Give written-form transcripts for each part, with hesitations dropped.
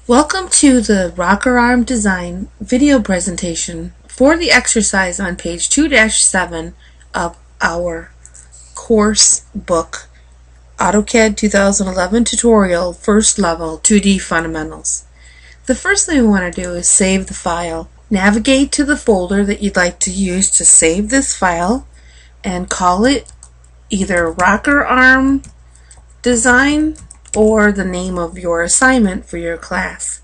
Welcome to the rocker arm design video presentation for the exercise on page 2-7 of our course book, AutoCAD 2011 Tutorial First Level 2D Fundamentals. The first thing we want to do is save the file. Navigate to the folder that you'd like to use to save this file and call it either rocker arm design or the name of your assignment for your class,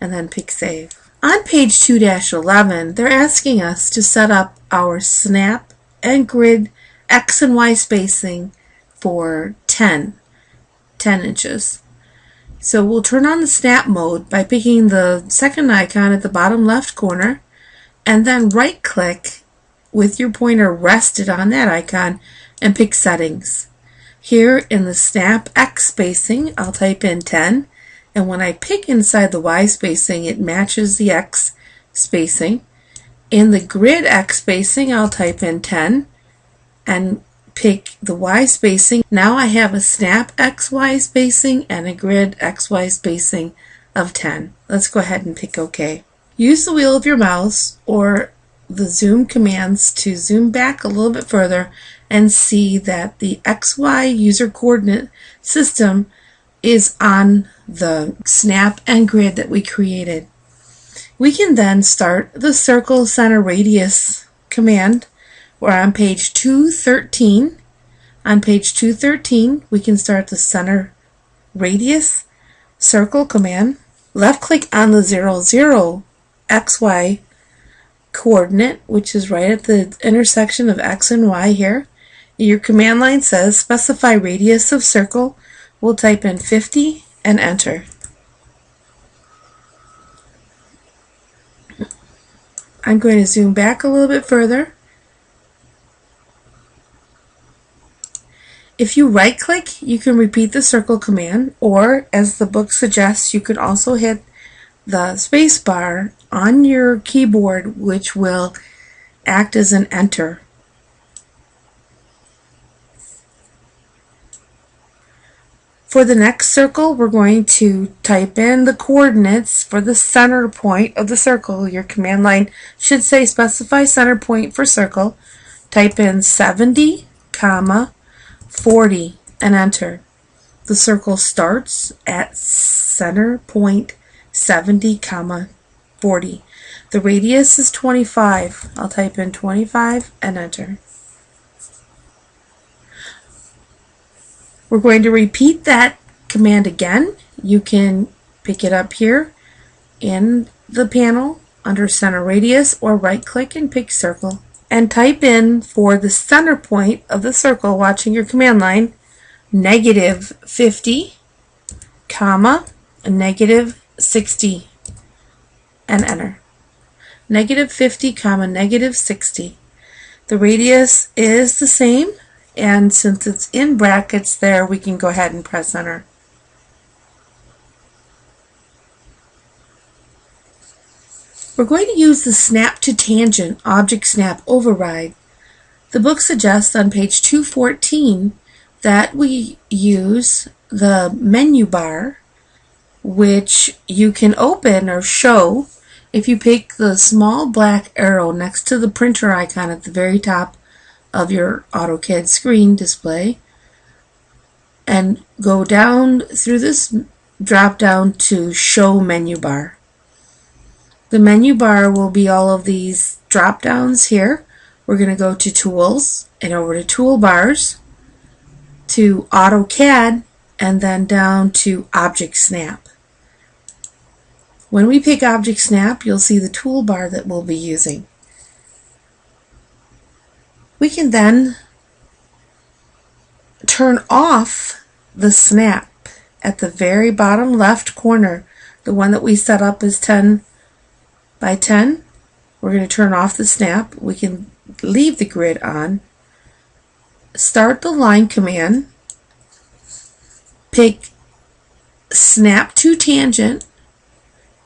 and then pick save. On page 2-11, they're asking us to set up our snap and grid X and Y spacing for 10 inches. So we'll turn on the snap mode by picking the second icon at the bottom left corner and then right click with your pointer rested on that icon and pick settings. Here in the snap X spacing, I'll type in 10, and when I pick inside the Y spacing, it matches the X spacing. In the grid X spacing, I'll type in 10 and pick the Y spacing. Now I have a snap XY spacing and a grid XY spacing of 10. Let's go ahead and pick OK. Use the wheel of your mouse or the zoom commands to zoom back a little bit further and see that the XY user coordinate system is on the snap and grid that we created. We can then start the circle center radius command. We're on page 213. On page 213, we can start the center radius circle command. Left click on the 0, XY coordinate, which is right at the intersection of X and Y here. Your command line says specify radius of circle. We'll type in 50 and enter. I'm going to zoom back a little bit further. If you right click, you can repeat the circle command, or as the book suggests, you can also hit the space bar on your keyboard, which will act as an enter. For the next circle, we're going to type in the coordinates for the center point of the circle. Your command line should say specify center point for circle. Type in 70, 40 and enter. The circle starts at center point 70, 40. The radius is 25. I'll type in 25 and enter. We're going to repeat that command again. You can pick it up here in the panel under center radius or right click and pick circle and type in for the center point of the circle, watching your command line, -50, -60 and enter. -50, -60. The radius is the same, and since it's in brackets there, we can go ahead and press enter. We're going to use the snap to tangent object snap override. The book suggests on page 214 that we use the menu bar, which you can open or show if you pick the small black arrow next to the printer icon at the very top of your AutoCAD screen display and go down through this drop down to show menu bar. The menu bar will be all of these drop downs here. We're going to go to tools and over to toolbars to AutoCAD and then down to object snap. When we pick object snap, you'll see the toolbar that we'll be using. We can then turn off the snap at the very bottom left corner, the one that we set up as 10 by 10. We're going to turn off the snap. We can leave the grid on. Start the line command. Pick snap to tangent.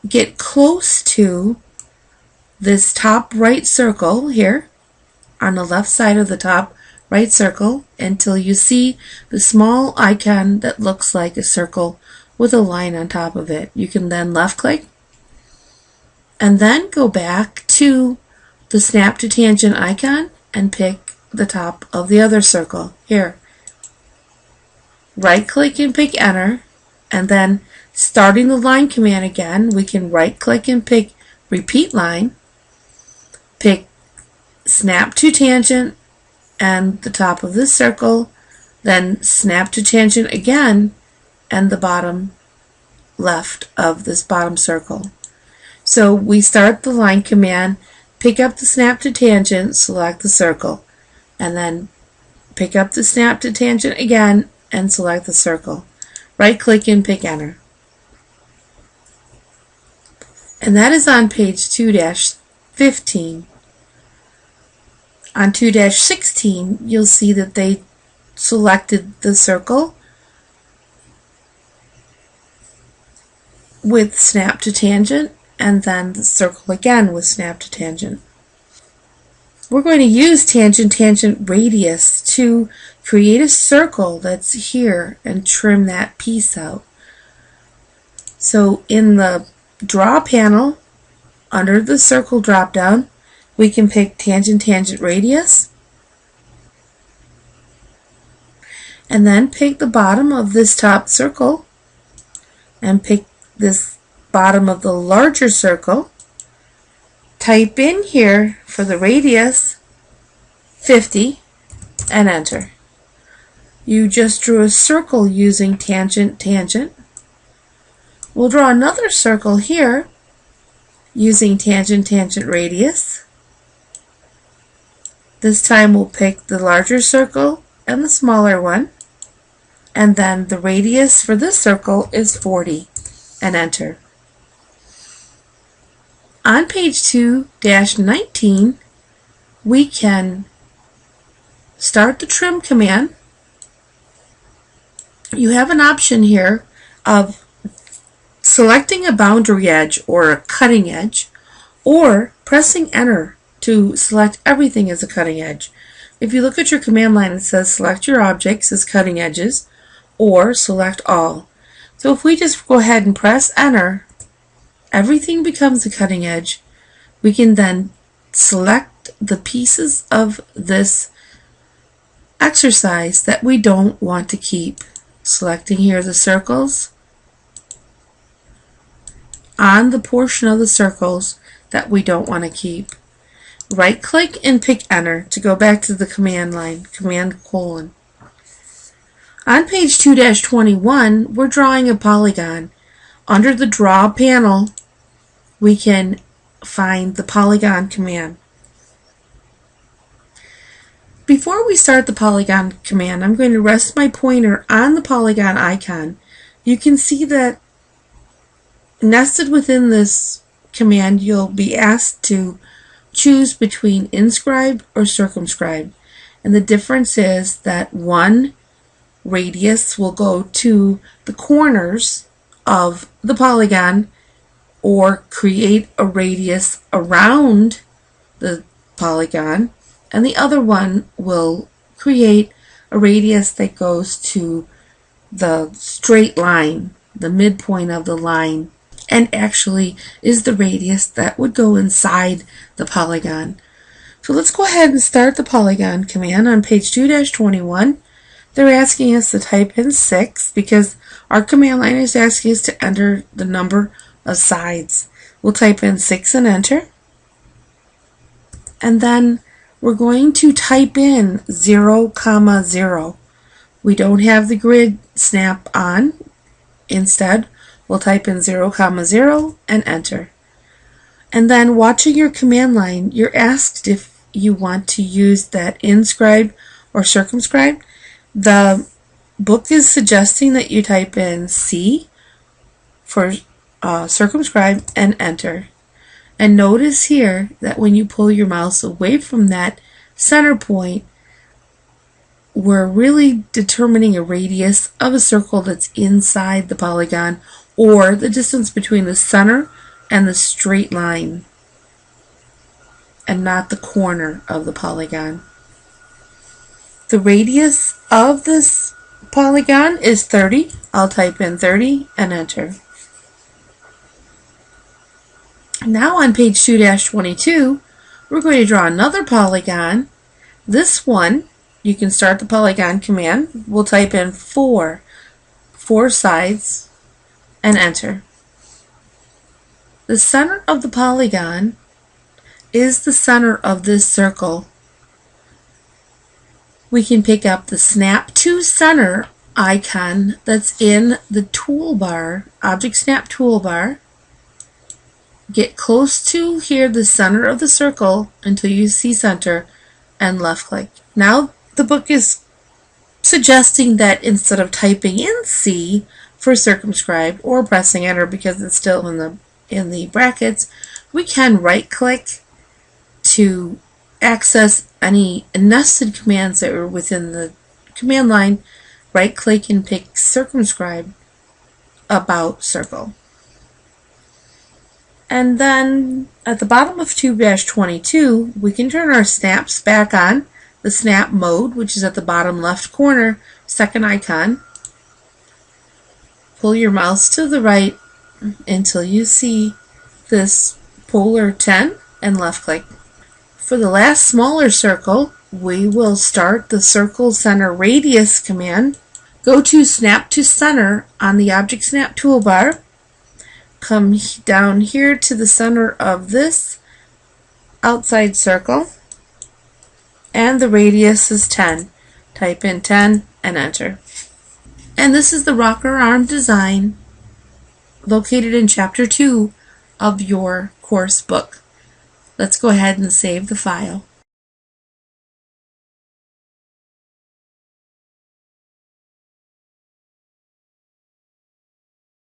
Get close to this top right circle here on the left side of the top right circle until you see the small icon that looks like a circle with a line on top of it. You can then left click and then go back to the snap to tangent icon and pick the top of the other circle. Here, right click and pick enter, and then starting the line command again, we can right click and pick repeat line, pick snap to tangent and the top of this circle, then snap to tangent again and the bottom left of this bottom circle. So we start the line command, pick up the snap to tangent, select the circle, and then pick up the snap to tangent again and select the circle. Right click and pick enter. And that is on page 2-15. On 2-16, you'll see that they selected the circle with snap to tangent and then the circle again with snap to tangent. We're going to use tangent radius to create a circle that's here and trim that piece out. So in the draw panel, under the circle drop down, we can pick tangent radius and then pick the bottom of this top circle and pick this bottom of the larger circle. Type in here for the radius 50 and enter. You just drew a circle using tangent. We'll draw another circle here using tangent radius. This time we'll pick the larger circle and the smaller one, and then the radius for this circle is 40 and enter. On page 2-19, we can start the trim command. You have an option here of selecting a boundary edge or a cutting edge, or pressing enter to select everything as a cutting edge. If you look at your command line, it says select your objects as cutting edges or select all. So if we just go ahead and press enter, everything becomes a cutting edge. We can then select the pieces of this exercise that we don't want to keep. Selecting here the circles, on the portion of the circles that we don't want to keep. Right click and pick enter to go back to the command line, command colon. On page 2-21, we're drawing a polygon. Under the draw panel, we can find the polygon command. Before we start the polygon command, I'm going to rest my pointer on the polygon icon. You can see that nested within this command, you'll be asked to choose between inscribe or circumscribe. And the difference is that one radius will go to the corners of the polygon or create a radius around the polygon, and the other one will create a radius that goes to the straight line, the midpoint of the line, and actually is the radius that would go inside the polygon. So let's go ahead and start the polygon command on page 2-21. They're asking us to type in 6 because our command line is asking us to enter the number of sides. We'll type in 6 and enter. And then we're going to type in 0, 0. We don't have the grid snap on. Instead, we'll type in 0, 0 and enter. And then watching your command line, you're asked if you want to use that inscribe or circumscribe. The book is suggesting that you type in C for circumscribe and enter. And notice here that when you pull your mouse away from that center point, we're really determining a radius of a circle that's inside the polygon, or the distance between the center and the straight line, and not the corner of the polygon. The radius of this polygon is 30. I'll type in 30 and enter. Now on page 2-22, we're going to draw another polygon. This one, you can start the Polygon Command. We'll type in 4 sides, and enter. The center of the polygon is the center of this circle. We can pick up the Snap to Center icon that's in the toolbar, Object Snap toolbar. Get close to here, the center of the circle, until you see center, and left click. Now the book is suggesting that instead of typing in C for circumscribe or pressing enter because it's still in the brackets, we can right click to access any nested commands that are within the command line. Right click and pick circumscribe about circle. And then at the bottom of 2-22, we can turn our snaps back on. The snap mode, which is at the bottom left corner, second icon. Pull your mouse to the right until you see this polar 10 and left click. For the last smaller circle, we will start the Circle Center Radius command. Go to Snap to Center on the Object Snap toolbar. Come down here to the center of this outside circle, and the radius is 10. Type in 10 and enter. And this is the rocker arm design located in Chapter 2 of your course book. Let's go ahead and save the file.